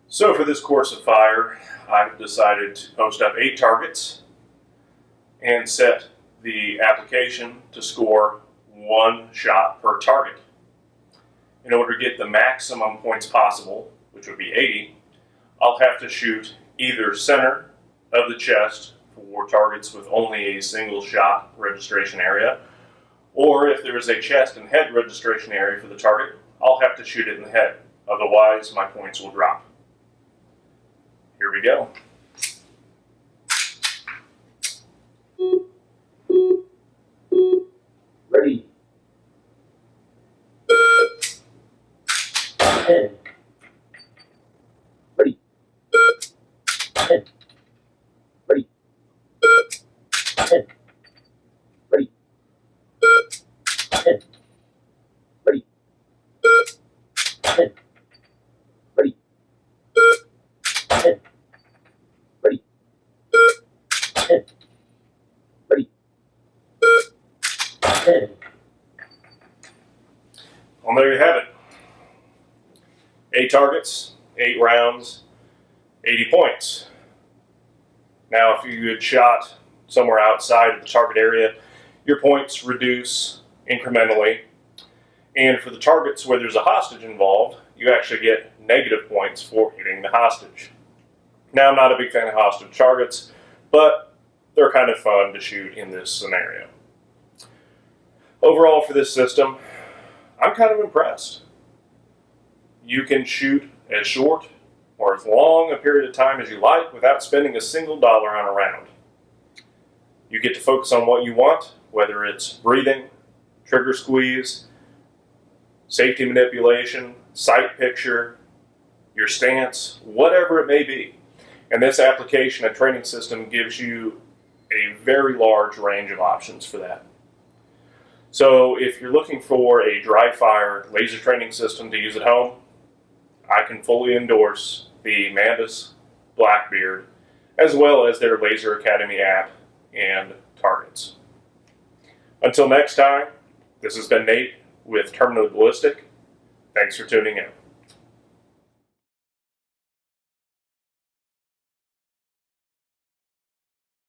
So for this course of fire, I've decided to post up 8 targets and set the application to score 1 shot per target. In order to get the maximum points possible, which would be 80, I'll have to shoot either center of the chest for targets with only a single shot registration area, or if there is a chest and head registration area for the target, I'll have to shoot it in the head. Otherwise, my points will drop. Here we go. Ready. 10. Ready. 10. Ready. 10. Ready. 10. Ready. 10. Ready. 10. Ready. 10. Ready. 10. Well, there you have it. 8 targets, 8 rounds, 80 points. Now, if you had shot somewhere outside of the target area, your points reduce incrementally. And for the targets where there's a hostage involved, you actually get negative points for hitting the hostage. Now, I'm not a big fan of hostage targets, but they're kind of fun to shoot in this scenario. Overall, for this system, I'm kind of impressed. You can shoot as short or as long a period of time as you like without spending a single dollar on a round. You get to focus on what you want, whether it's breathing, trigger squeeze, safety manipulation, sight picture, your stance, whatever it may be. And this application and training system gives you a very large range of options for that. So if you're looking for a dry fire laser training system to use at home, I can fully endorse the Mantis Blackbeard, as well as their Laser Academy app and targets. Until next time, this has been Nate with Terminally Ballistic. Thanks for tuning in.